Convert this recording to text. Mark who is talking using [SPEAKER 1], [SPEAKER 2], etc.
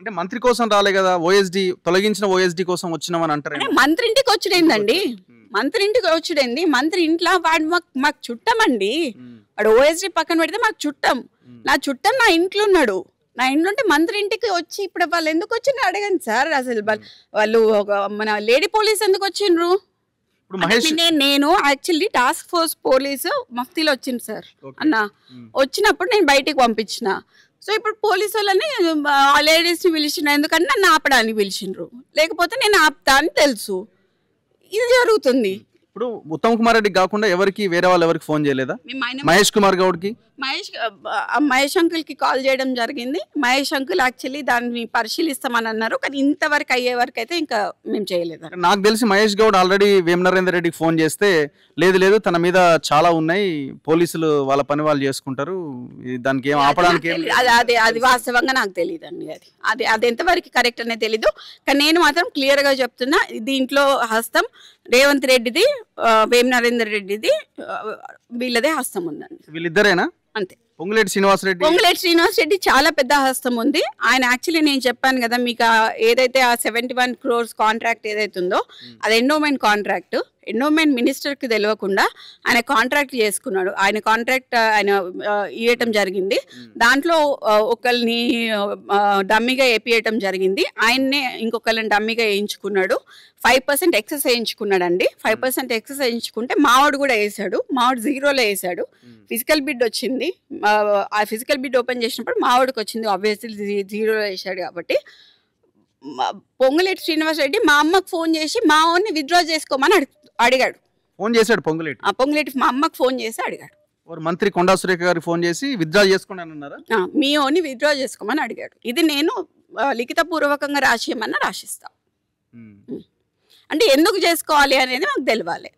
[SPEAKER 1] అంటే మంత్రి కోసం రాలే కదా, ఓఎస్డి తొలగించిన ఓఎస్డి కోసం వచ్చినామని అంటారు.
[SPEAKER 2] మంత్రి ఇంటికి వచ్చుడేందండి, మంత్రి ఇంటికి వచ్చుడేంది, మంత్రి ఇంట్లో వాడు మాకు చుట్టమండి. వాడు ఓఎస్డి పక్కన పెడితే మాకు చుట్టం, నా చుట్టం నా ఇంట్లో ఉన్నాడు. నా ఇంట్లో ఉంటే మంత్రి ఇంటికి వచ్చి ఇప్పుడు వాళ్ళు ఎందుకు వచ్చిండ్రు అడగండి సార్. అసలు వాళ్ళు మన లేడీ పోలీస్ ఎందుకు వచ్చిండ్రు? నేను యాక్చువల్లీ టాస్క్ ఫోర్స్ పోలీసు మఫ్తీలో వచ్చింది సార్ అన్న. వచ్చినప్పుడు నేను బయటికి పంపించిన. సో ఇప్పుడు పోలీసు వాళ్ళని లేడీస్ని పిలిచిన, ఎందుకంటే నన్ను ఆపడానికి పిలిచిండ్రు, లేకపోతే నేను ఆపుతా అని తెలుసు. ఇది జరుగుతుంది.
[SPEAKER 1] ఇప్పుడు ఉత్తమ్ కుమార్ రెడ్డి కాకుండా ఎవరికి వేరే వాళ్ళు ఎవరికి ఫోన్ చేయలేదా? మహేష్ కుమార్ గౌడ్కి,
[SPEAKER 2] మహేష్ అంకుల్కి కాల్ చేయడం జరిగింది. మహేష్ అంకుల్ యాక్చువల్లీ దాన్ని పరిశీలిస్తామని అన్నారు, కానీ ఇంతవరకు అయ్యే వరకు అయితే ఇంకా మేము చేయలేదు.
[SPEAKER 1] నాకు తెలిసి మహేష్ గౌడ్ ఆల్రెడీ వేమ నరేందర్ రెడ్డికి ఫోన్ చేస్తే లేదు లేదు తన మీద చాలా ఉన్నాయి, పోలీసులు వాళ్ళ పని వాళ్ళు చేసుకుంటారు, దానికి ఏం ఆపడానికి
[SPEAKER 2] అది వాస్తవంగా నాకు తెలియదు అండి. అది ఎంతవరకు కరెక్ట్ అనేది తెలీదు, కానీ నేను మాత్రం క్లియర్గా చెప్తున్నా, దీంట్లో హస్తం రేవంత్ రెడ్డిది, వేమ నరేందర్ రెడ్డిది, వీళ్ళదే హస్తం ఉందండి.
[SPEAKER 1] వీళ్ళిద్దరేనా?
[SPEAKER 2] అంతే.
[SPEAKER 1] పొంగులేటి శ్రీనివాస్
[SPEAKER 2] రెడ్డి చాలా పెద్ద హస్తం ఉంది. ఆయన యాక్చువల్లీ నేను చెప్పాను కదా మీకు, ఏదైతే ఆ 71 crores కాంట్రాక్ట్ ఏదైతే ఉందో అది ఎండోమెంట్ కాంట్రాక్ట్. ఎండోమెంట్ మినిస్టర్కి తెలియకుండా ఆయన కాంట్రాక్ట్ చేసుకున్నాడు. ఆయన కాంట్రాక్ట్ ఆయన ఇవ్వటం జరిగింది. దాంట్లో ఒకరిని డమ్మీగా వేపియటం జరిగింది. ఆయన్నే ఇంకొకరిని డమ్మీగా వేయించుకున్నాడు. 5% ఎక్సెస్ వేయించుకున్నాడండి. 5% ఎక్సెస్ వేయించుకుంటే మావాడు కూడా వేసాడు. మావాడు 0లో వేసాడు. ఫిజికల్ బిడ్ వచ్చింది. ఆ ఫిజికల్ బిడ్ ఓపెన్ చేసినప్పుడు మావాడికి వచ్చింది. ఆబ్వియస్లీ 0లో వేసాడు కాబట్టి. పొంగులేటి శ్రీనివాస్ రెడ్డి మా అమ్మకు ఫోన్ చేసి మా ఓన్ని విత్డ్రా చేసుకోమని అడిగాడు.
[SPEAKER 1] ఫోన్ చేశాడు
[SPEAKER 2] పొంగులేటి మా అమ్మకు ఫోన్ చేసి అడిగాడు.
[SPEAKER 1] మంత్రి కొండా సురేఖ గారికి ఫోన్ చేసి విత్డ్రా చేసుకోండి అన్నారా?
[SPEAKER 2] మీ ఓన్ని విత్డ్రా చేసుకోమని అడిగాడు. ఇది నేను లిఖిత పూర్వకంగా రాసియమన్నా రాసిస్తా. అంటే ఎందుకు చేసుకోవాలి అనేది మాకు తెలియాలి.